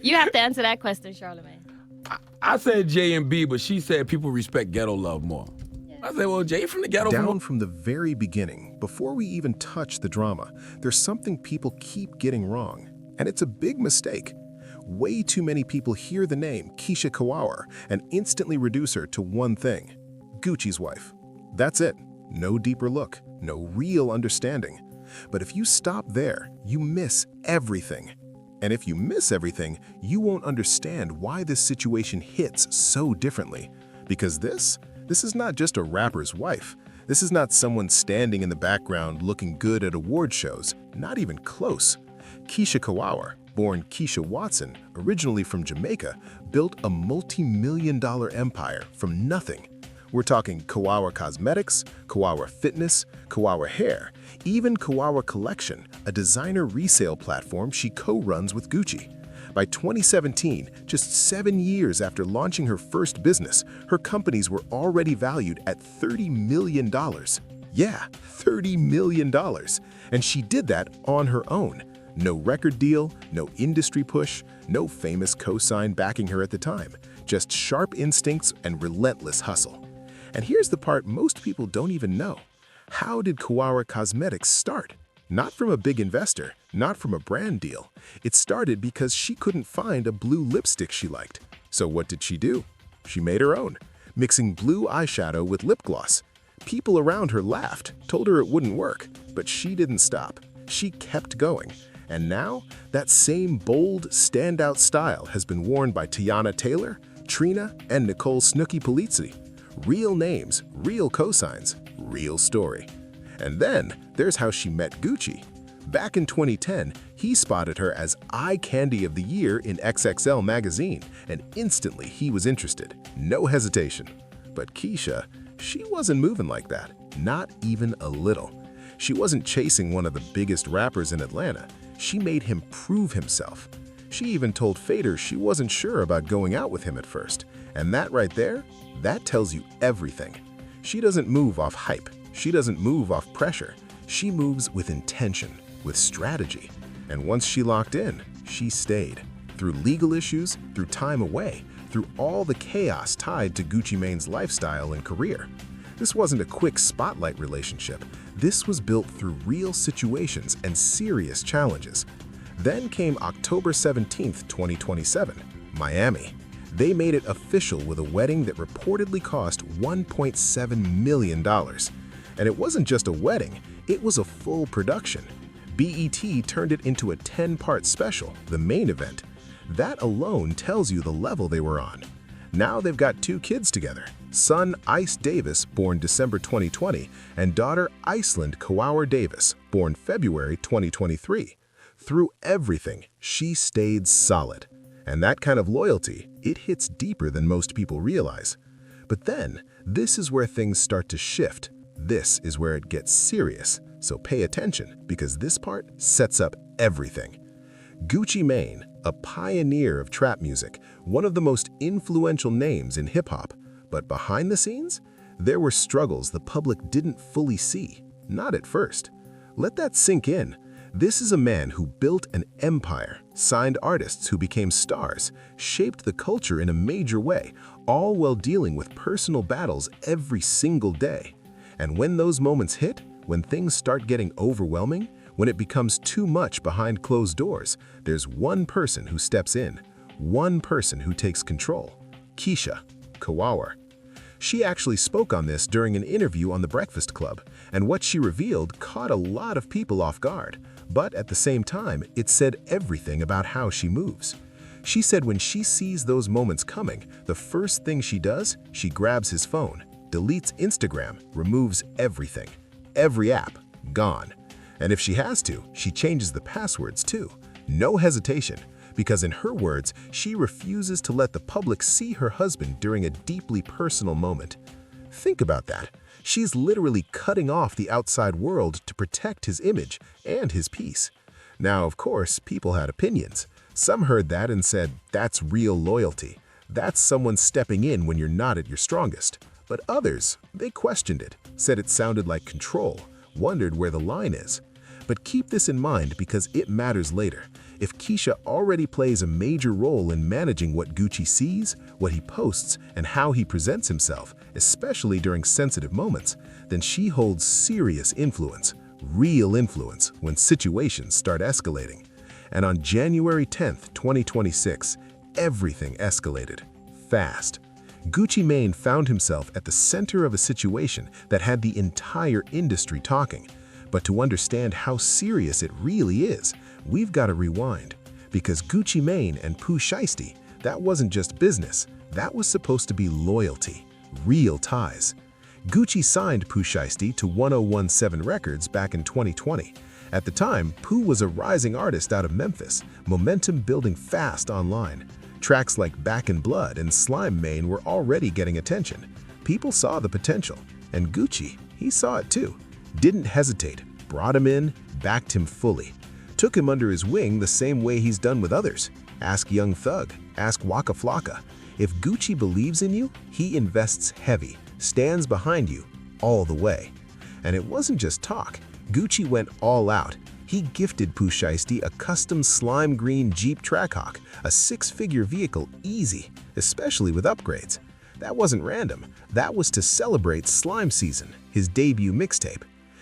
You have to answer that question, Charlamagne. I said J and B, but she said people respect ghetto love more. I said, well, Jay from the ghetto. Down from the very beginning, before we even touch the drama, there's something people keep getting wrong, and it's a big mistake. Way too many people hear the name Keyshia Ka'oir and instantly reduce her to one thing: Gucci's wife. That's it. No deeper look, no real understanding. But if you stop there, you miss everything. And if you miss everything, you won't understand why this situation hits so differently. Because this is not just a rapper's wife. This is not someone standing in the background looking good at award shows, not even close. Keyshia Ka'oir, born Keisha Watson, originally from Jamaica, built a multi-million-dollar empire from nothing. We're talking Kaoir Cosmetics, Kaoir Fitness, Kaoir Hair, even Kaoir Collection, a designer resale platform she co-runs with Gucci. By 2017, just 7 years after launching her first business, her companies were already valued at $30 million. Yeah, $30 million. And she did that on her own. No record deal, no industry push, no famous cosign backing her at the time. Just sharp instincts and relentless hustle. And here's the part most people don't even know. How did Kaoir Cosmetics start? Not from a big investor, not from a brand deal. It started because she couldn't find a blue lipstick she liked. So what did she do? She made her own, mixing blue eyeshadow with lip gloss. People around her laughed, told her it wouldn't work, but she didn't stop. She kept going. And now, that same bold, standout style has been worn by Tiana Taylor, Trina, and Nicole Snooki Polizzi. Real names, real cosigns, real story. And then there's how she met Gucci. Back in 2010, he spotted her as Eye Candy of the Year in XXL magazine, and instantly he was interested. No hesitation. But Keyshia, she wasn't moving like that, not even a little. She wasn't chasing one of the biggest rappers in Atlanta. She made him prove himself. She even told Fader she wasn't sure about going out with him at first. And that right there, that tells you everything. She doesn't move off hype. She doesn't move off pressure. She moves with intention, with strategy. And once she locked in, she stayed. Through legal issues, through time away, through all the chaos tied to Gucci Mane's lifestyle and career. This wasn't a quick spotlight relationship. This was built through real situations and serious challenges. Then came October 17th, 2027, Miami. They made it official with a wedding that reportedly cost $1.7 million. And it wasn't just a wedding, it was a full production. BET turned it into a 10-part special, the main event. That alone tells you the level they were on. Now they've got 2 kids together, son Ice Davis, born December 2020, and daughter Iceland Ka'oir Davis, born February 2023. Through everything, she stayed solid. And that kind of loyalty, it hits deeper than most people realize. But then, this is where things start to shift. This is where it gets serious. So pay attention, because this part sets up everything. Gucci Mane, a pioneer of trap music, one of the most influential names in hip-hop. But behind the scenes, there were struggles the public didn't fully see. Not at first. Let that sink in. This is a man who built an empire, signed artists who became stars, shaped the culture in a major way, all while dealing with personal battles every single day. And when those moments hit, when things start getting overwhelming, when it becomes too much behind closed doors, there's one person who steps in, one person who takes control: Keyshia Ka'oir. She actually spoke on this during an interview on The Breakfast Club, and what she revealed caught a lot of people off guard. But at the same time, it said everything about how she moves. She said when she sees those moments coming, the first thing she does, she grabs his phone, deletes Instagram, removes everything. Every app, gone. And if she has to, she changes the passwords too. No hesitation, because in her words, she refuses to let the public see her husband during a deeply personal moment. Think about that. She's literally cutting off the outside world to protect his image and his peace. Now, of course, people had opinions. Some heard that and said, that's real loyalty. That's someone stepping in when you're not at your strongest. But others, they questioned it, said it sounded like control, wondered where the line is. But keep this in mind because it matters later. if Keyshia already plays a major role in managing what Gucci sees, what he posts, and how he presents himself, especially during sensitive moments, then she holds serious influence, real influence, when situations start escalating. And on January 10th, 2026, everything escalated. Fast. Gucci Mane found himself at the center of a situation that had the entire industry talking. But to understand how serious it really is, we've got to rewind. Because Gucci Mane and Pooh Shiesty, that wasn't just business, that was supposed to be loyalty, real ties. Gucci signed Pooh Shiesty to 1017 Records back in 2020. At the time, Pooh was a rising artist out of Memphis, momentum building fast online. Tracks like Back in Blood and Slime Mane were already getting attention. People saw the potential, and Gucci, he saw it too. Didn't hesitate, brought him in, backed him fully. Took him under his wing the same way he's done with others. Ask Young Thug, ask Waka Flocka. If Gucci believes in you, he invests heavy, stands behind you, all the way. And it wasn't just talk. Gucci went all out. He gifted Pooh Shiesty a custom slime green Jeep Trackhawk, a six-figure vehicle easy, especially with upgrades. That wasn't random. That was to celebrate Slime Season, his debut mixtape.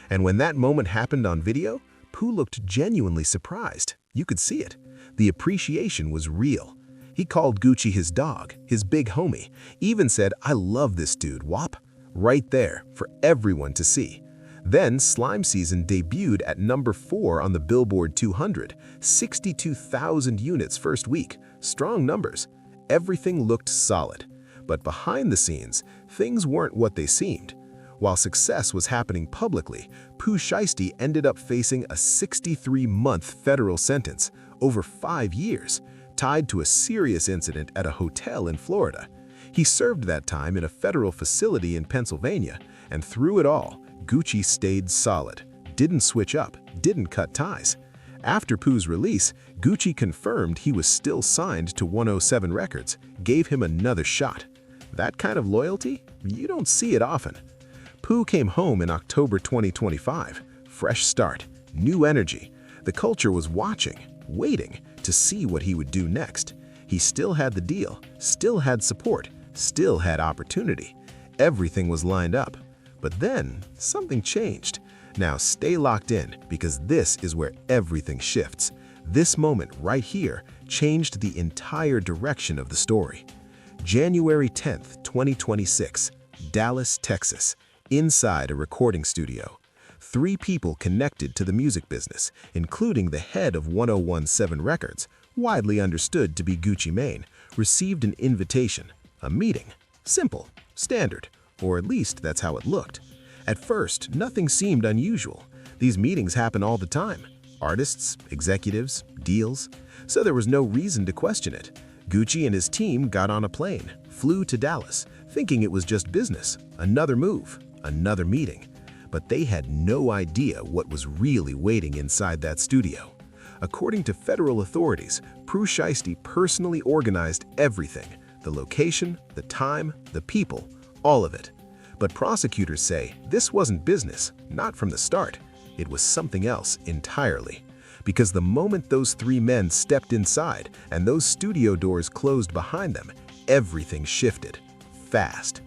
And when that moment happened on video, Pooh looked genuinely surprised. You could see it. The appreciation was real. He called Gucci his dog, his big homie, even said, "I love this dude, Wop." Right there, for everyone to see. Then Slime Season debuted at number 4 on the Billboard 200, 62,000 units first week, strong numbers. Everything looked solid. But behind the scenes, things weren't what they seemed. While success was happening publicly, Pooh Shiesty ended up facing a 63-month federal sentence, over 5 years, tied to a serious incident at a hotel in Florida. He served that time in a federal facility in Pennsylvania, and through it all, Gucci stayed solid, didn't switch up, didn't cut ties. After Pooh's release, Gucci confirmed he was still signed to 107 Records, gave him another shot. That kind of loyalty, you don't see it often. Pooh came home in October 2025. Fresh start, new energy. The culture was watching, waiting to see what he would do next. He still had the deal, still had support, still had opportunity. Everything was lined up. But then, something changed. Now stay locked in, because this is where everything shifts. This moment right here changed the entire direction of the story. January 10th, 2026, Dallas, Texas, inside a recording studio. 3 people connected to the music business, including the head of 1017 Records, widely understood to be Gucci Mane, received an invitation, a meeting. Simple, standard, or at least that's how it looked. At first, nothing seemed unusual. These meetings happen all the time. Artists, executives, deals. So there was no reason to question it. Gucci and his team got on a plane, flew to Dallas, thinking it was just business, another move, another meeting. But they had no idea what was really waiting inside that studio. According to federal authorities, Pooh Shiesty personally organized everything: the location, the time, the people, all of it. But prosecutors say this wasn't business, not from the start. It was something else entirely. Because the moment those 3 men stepped inside and those studio doors closed behind them, everything shifted. Fast.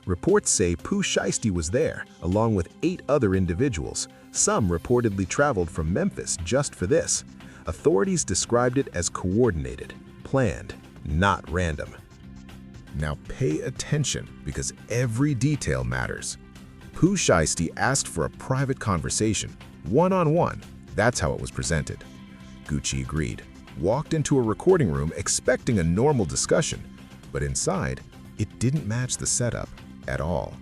Reports say Pooh Shiesty was there, along with 8 other individuals. Some reportedly traveled from Memphis just for this. Authorities described it as coordinated, planned, not random. Now pay attention, because every detail matters. Pooh Shiesty asked for a private conversation, one-on-one. That's how it was presented. Gucci agreed, walked into a recording room expecting a normal discussion, but inside, it didn't match the setup at all.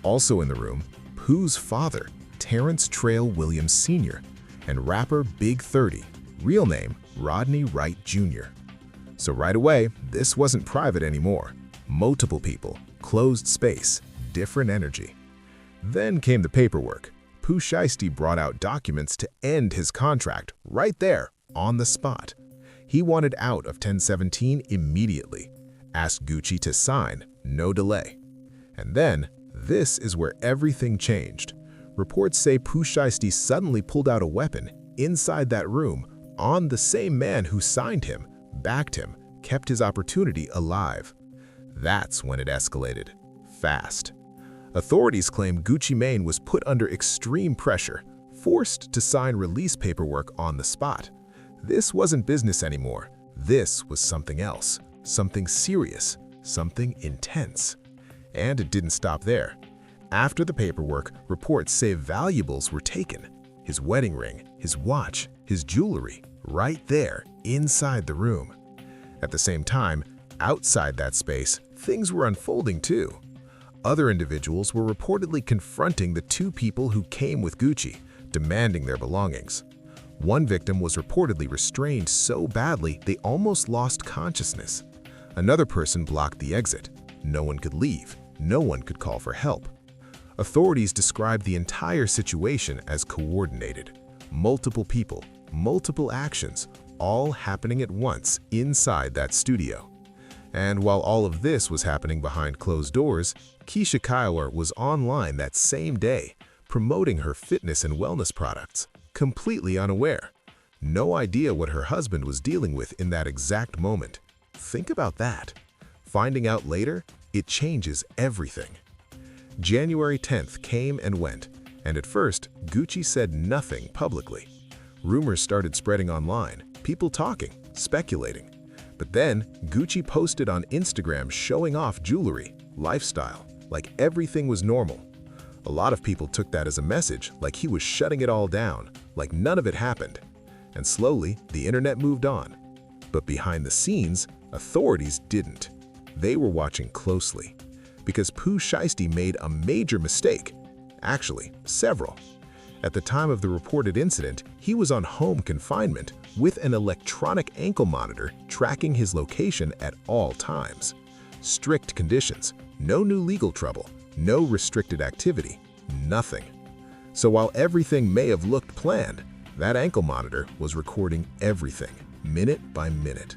Also in the room, Pooh's father, Terrence Trail Williams Sr., and rapper Big 30, real name Rodney Wright Jr. So right away, this wasn't private anymore. Multiple people, closed space, different energy. Then came the paperwork. Pooh Shiesty brought out documents to end his contract right there, on the spot. He wanted out of 1017 immediately. Asked Gucci to sign, no delay. And then, this is where everything changed. Reports say Pooh Shiesty suddenly pulled out a weapon inside that room, on the same man who signed him, backed him, kept his opportunity alive. That's when it escalated. Fast. Authorities claim Gucci Mane was put under extreme pressure, forced to sign release paperwork on the spot. This wasn't business anymore. This was something else, something serious, something intense. And it didn't stop there. After the paperwork, reports say valuables were taken. His wedding ring, his watch, his jewelry, right there, inside the room. At the same time, outside that space, things were unfolding too. Other individuals were reportedly confronting the two people who came with Gucci, demanding their belongings. One victim was reportedly restrained so badly they almost lost consciousness. Another person blocked the exit. No one could leave. No one could call for help. Authorities described the entire situation as coordinated. Multiple people, multiple actions, all happening at once inside that studio. And while all of this was happening behind closed doors, Keyshia Ka'oir was online that same day, promoting her fitness and wellness products, completely unaware. No idea what her husband was dealing with in that exact moment. Think about that. Finding out later, it changes everything. January 10th came and went, and at first, Gucci said nothing publicly. Rumors started spreading online, people talking, speculating. But then, Gucci posted on Instagram showing off jewelry, lifestyle, like everything was normal. A lot of people took that as a message, like he was shutting it all down, like none of it happened. And slowly, the internet moved on. But behind the scenes, authorities didn't. They were watching closely. Because Pooh Shiesty made a major mistake. Actually, several. At the time of the reported incident, he was on home confinement with an electronic ankle monitor tracking his location at all times. Strict conditions, no new legal trouble, no restricted activity, nothing. So while everything may have looked planned, that ankle monitor was recording everything, minute by minute.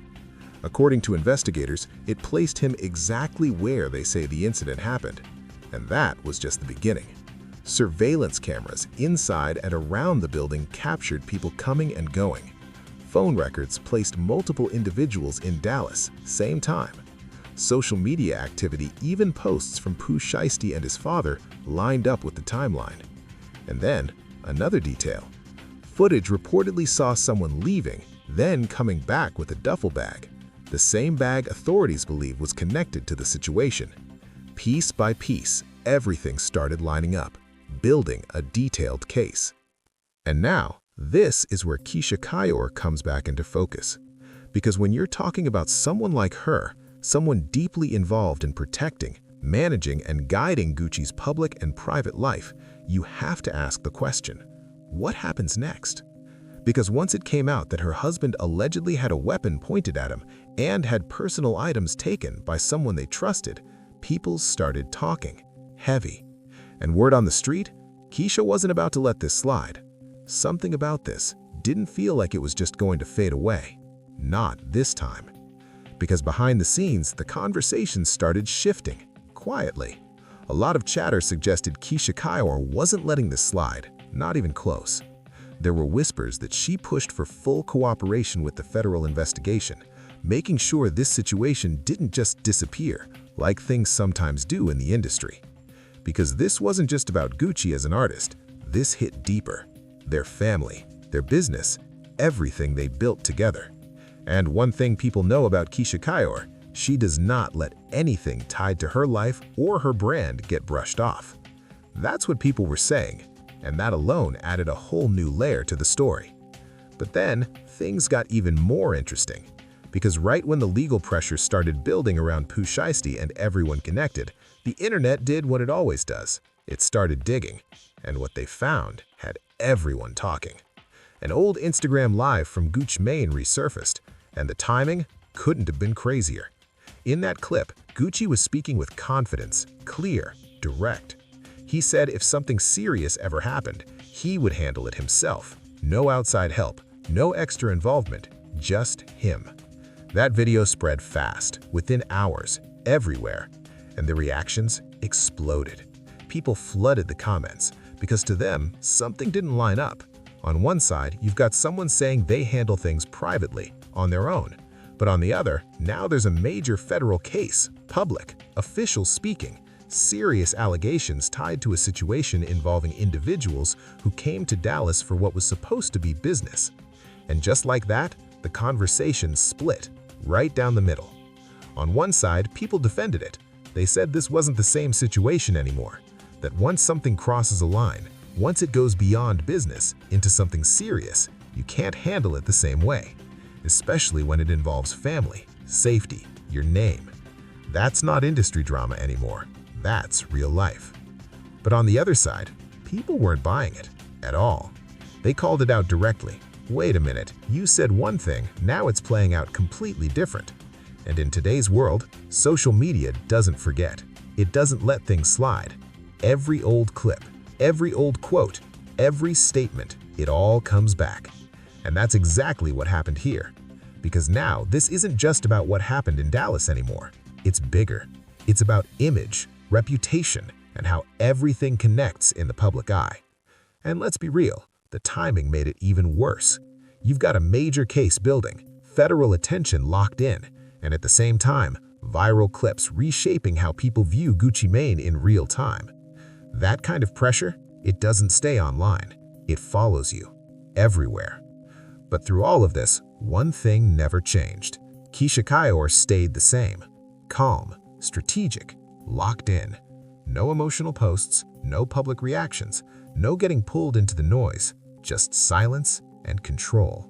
According to investigators, it placed him exactly where they say the incident happened. And that was just the beginning. Surveillance cameras inside and around the building captured people coming and going. Phone records placed multiple individuals in Dallas, same time. Social media activity, even posts from Pooh Shiesty and his father, lined up with the timeline. And then, another detail. Footage reportedly saw someone leaving, then coming back with a duffel bag. The same bag authorities believe was connected to the situation. Piece by piece, everything started lining up, building a detailed case. And now, this is where Keyshia Ka'oir comes back into focus. Because when you're talking about someone like her, someone deeply involved in protecting, managing, and guiding Gucci's public and private life, you have to ask the question, what happens next? Because once it came out that her husband allegedly had a weapon pointed at him and had personal items taken by someone they trusted, people started talking, heavy. And word on the street, Keyshia wasn't about to let this slide. Something about this didn't feel like it was just going to fade away. Not this time. Because behind the scenes, the conversation started shifting, quietly. A lot of chatter suggested Keyshia Ka'oir wasn't letting this slide, not even close. There were whispers that she pushed for full cooperation with the federal investigation, making sure this situation didn't just disappear, like things sometimes do in the industry. Because this wasn't just about Gucci as an artist, this hit deeper. Their family, their business, everything they built together. And one thing people know about Keyshia Ka'oir, she does not let anything tied to her life or her brand get brushed off. That's what people were saying, and that alone added a whole new layer to the story. But then, things got even more interesting, because right when the legal pressure started building around Pooh Shiesty and everyone connected, the internet did what it always does. It started digging, and what they found had everyone talking. An old Instagram live from Gucci Mane resurfaced, and the timing couldn't have been crazier. In that clip, Gucci was speaking with confidence, clear, direct. He said if something serious ever happened, he would handle it himself. No outside help, no extra involvement, just him. That video spread fast, within hours, everywhere, and the reactions exploded. People flooded the comments because to them, something didn't line up. On one side, you've got someone saying they handle things privately, on their own. But on the other, now there's a major federal case, public, officials speaking, serious allegations tied to a situation involving individuals who came to Dallas for what was supposed to be business. And just like that, the conversation split, right down the middle. On one side, people defended it. They said this wasn't the same situation anymore, that once something crosses a line, once it goes beyond business into something serious, you can't handle it the same way, especially when it involves family, safety, your name. That's not industry drama anymore. That's real life. But on the other side, people weren't buying it at all. They called it out directly. Wait a minute, you said one thing, now it's playing out completely different. And in today's world, social media doesn't forget. It doesn't let things slide. Every old clip, every old quote, every statement, it all comes back. And that's exactly what happened here. Because now, this isn't just about what happened in Dallas anymore. It's bigger. It's about image, reputation, and how everything connects in the public eye. And let's be real, the timing made it even worse. You've got a major case building, federal attention locked in, and at the same time, viral clips reshaping how people view Gucci Mane in real time. That kind of pressure, it doesn't stay online. It follows you, everywhere. But through all of this, one thing never changed. Keyshia Ka'oir stayed the same. Calm, strategic, locked in. No emotional posts, no public reactions, no getting pulled into the noise, just silence and control.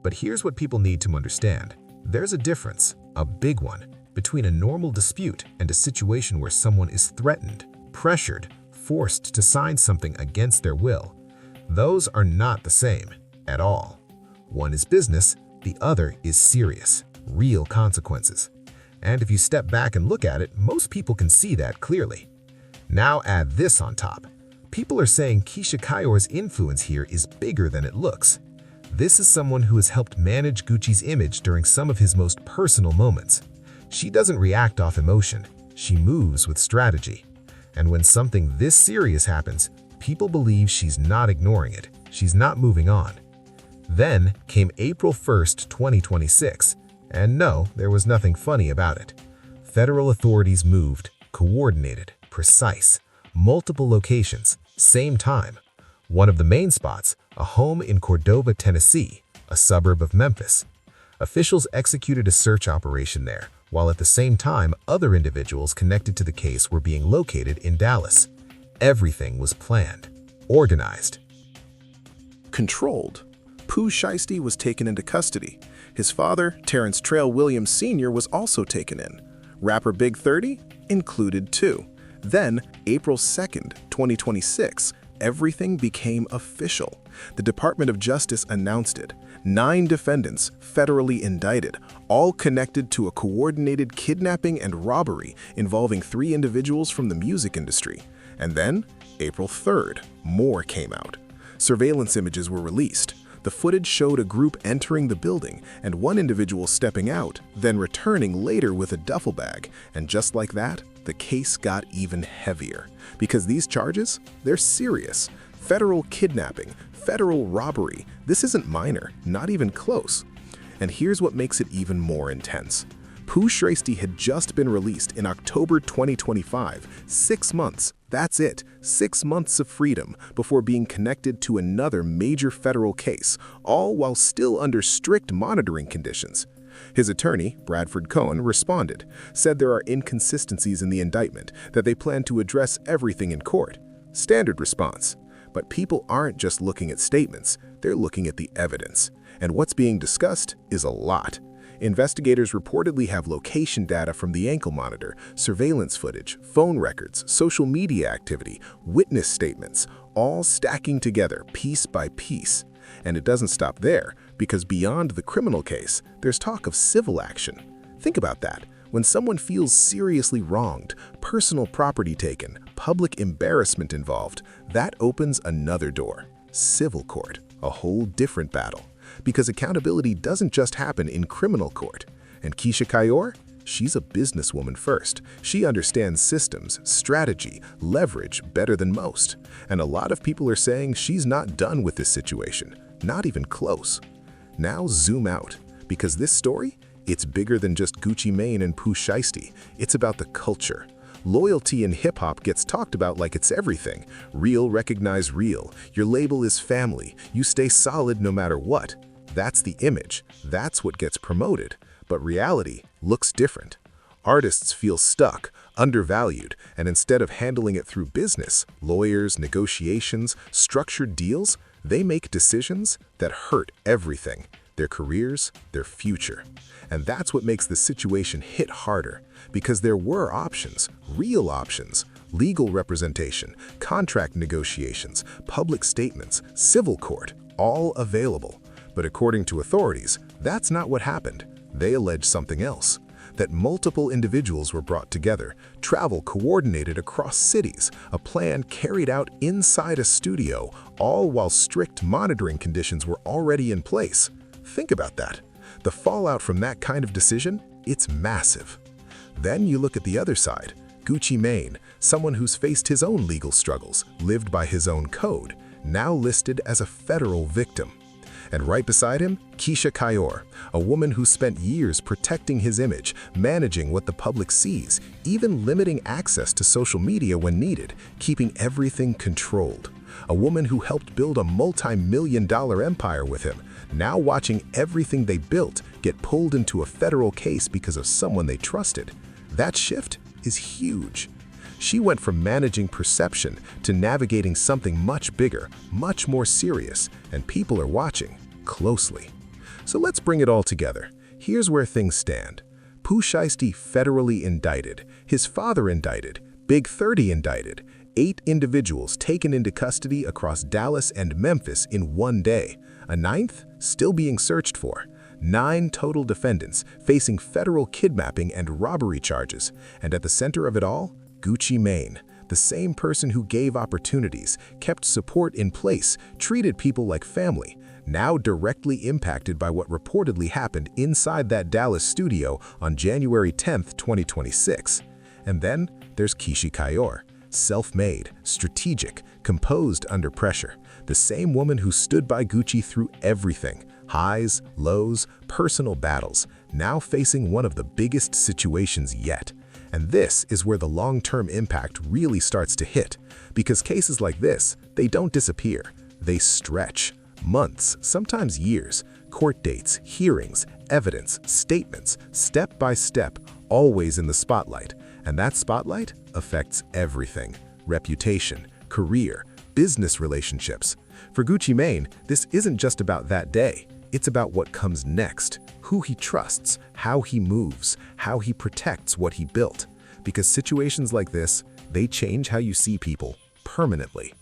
But here's what people need to understand. There's a difference, a big one, between a normal dispute and a situation where someone is threatened, pressured, forced to sign something against their will. Those are not the same at all. One is business, the other is serious, real consequences. And if you step back and look at it, most people can see that clearly. Now add this on top. People are saying Keyshia Ka'oir's influence here is bigger than it looks. This is someone who has helped manage Gucci's image during some of his most personal moments. She doesn't react off emotion, she moves with strategy. And when something this serious happens, people believe she's not ignoring it, she's not moving on. Then came April 1st, 2026, and no, there was nothing funny about it. Federal authorities moved, coordinated, precise, multiple locations, same time. One of the main spots, a home in Cordova, Tennessee, a suburb of Memphis. Officials executed a search operation there, while at the same time other individuals connected to the case were being located in Dallas. Everything was planned, organized. Controlled. Pooh Shiesty was taken into custody. His father, Terrence Trail Williams Sr., was also taken in. Rapper Big 30 included too. Then, April 2nd, 2026, everything became official. The Department of Justice announced it. 9 defendants federally indicted, all connected to a coordinated kidnapping and robbery involving 3 individuals from the music industry. And then, April 3rd, more came out. Surveillance images were released. The footage showed a group entering the building and one individual stepping out, then returning later with a duffel bag. And just like that, the case got even heavier. Because these charges, they're serious. Federal kidnapping, federal robbery. This isn't minor, not even close. And here's what makes it even more intense. Pooh Shiesty had just been released in October 2025, 6 months. That's it, 6 months of freedom before being connected to another major federal case, all while still under strict monitoring conditions. His attorney, Bradford Cohen, responded, said there are inconsistencies in the indictment, that they plan to address everything in court. Standard response. But people aren't just looking at statements, they're looking at the evidence. And what's being discussed is a lot. Investigators reportedly have location data from the ankle monitor, surveillance footage, phone records, social media activity, witness statements, all stacking together piece by piece. And it doesn't stop there, because beyond the criminal case, there's talk of civil action. Think about that. When someone feels seriously wronged, personal property taken, public embarrassment involved, that opens another door. Civil court, a whole different battle. Because accountability doesn't just happen in criminal court. And Keyshia Ka'oir? She's a businesswoman first. She understands systems, strategy, leverage better than most. And a lot of people are saying she's not done with this situation, not even close. Now zoom out, because this story, it's bigger than just Gucci Mane and Pooh Shiesty. It's about the culture. Loyalty in hip-hop gets talked about like it's everything. Real recognize real. Your label is family. You stay solid no matter what. That's the image. That's what gets promoted. But reality looks different. Artists feel stuck, undervalued, and instead of handling it through business, lawyers, negotiations, structured deals, they make decisions that hurt everything, their careers, their future. And that's what makes the situation hit harder, because there were options, real options, legal representation, contract negotiations, public statements, civil court, all available. But according to authorities, that's not what happened. They allege something else, that multiple individuals were brought together, travel coordinated across cities, a plan carried out inside a studio, all while strict monitoring conditions were already in place. Think about that. The fallout from that kind of decision, it's massive. Then you look at the other side, Gucci Mane, someone who's faced his own legal struggles, lived by his own code, now listed as a federal victim. And right beside him, Keyshia Ka'oir, a woman who spent years protecting his image, managing what the public sees, even limiting access to social media when needed, keeping everything controlled. A woman who helped build a multi-million-dollar empire with him, now watching everything they built get pulled into a federal case because of someone they trusted. That shift is huge. She went from managing perception to navigating something much bigger, much more serious, and people are watching closely. So let's bring it all together. Here's where things stand. Pooh Shiesty federally indicted, his father indicted, Big 30 indicted, 8 individuals taken into custody across Dallas and Memphis in one day, a 9th still being searched for. 9 total defendants facing federal kidnapping and robbery charges, and at the center of it all, Gucci Mane, the same person who gave opportunities, kept support in place, treated people like family, now directly impacted by what reportedly happened inside that Dallas studio on January 10, 2026. And then there's Keyshia Ka'oir, self-made, strategic, composed under pressure, the same woman who stood by Gucci through everything, highs, lows, personal battles, now facing one of the biggest situations yet. And this is where the long-term impact really starts to hit, because cases like this, they don't disappear, they stretch. Months, sometimes years, court dates, hearings, evidence, statements, step by step, always in the spotlight. And that spotlight affects everything: reputation, career, business relationships. For Gucci Mane, this isn't just about that day. It's about what comes next, who he trusts, how he moves, how he protects what he built. Because situations like this, they change how you see people permanently.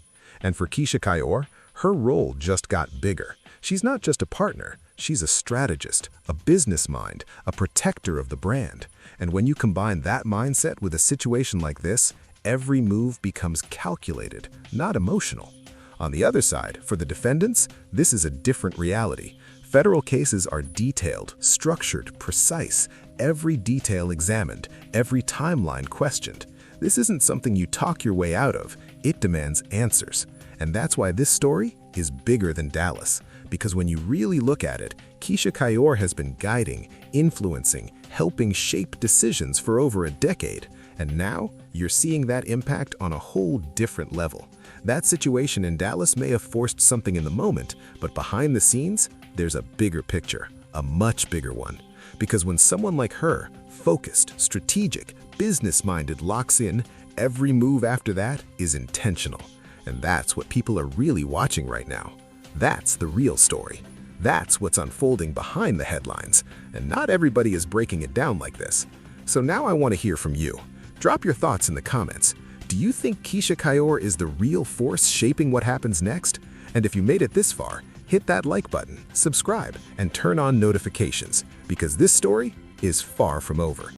And for Keyshia Ka'oir, her role just got bigger. She's not just a partner, she's a strategist, a business mind, a protector of the brand. And when you combine that mindset with a situation like this, every move becomes calculated, not emotional. On the other side, for the defendants, this is a different reality. Federal cases are detailed, structured, precise, every detail examined, every timeline questioned. This isn't something you talk your way out of, it demands answers. And that's why this story is bigger than Dallas. Because when you really look at it, Keyshia Ka'oir has been guiding, influencing, helping shape decisions for over a decade. And now, you're seeing that impact on a whole different level. That situation in Dallas may have forced something in the moment, but behind the scenes, there's a bigger picture, a much bigger one. Because when someone like her, focused, strategic, business-minded, locks in, every move after that is intentional. And that's what people are really watching right now. That's the real story. That's what's unfolding behind the headlines. And not everybody is breaking it down like this. So now I want to hear from you. Drop your thoughts in the comments. Do you think Keyshia Ka'oir is the real force shaping what happens next? And if you made it this far, hit that like button, subscribe, and turn on notifications, because this story is far from over.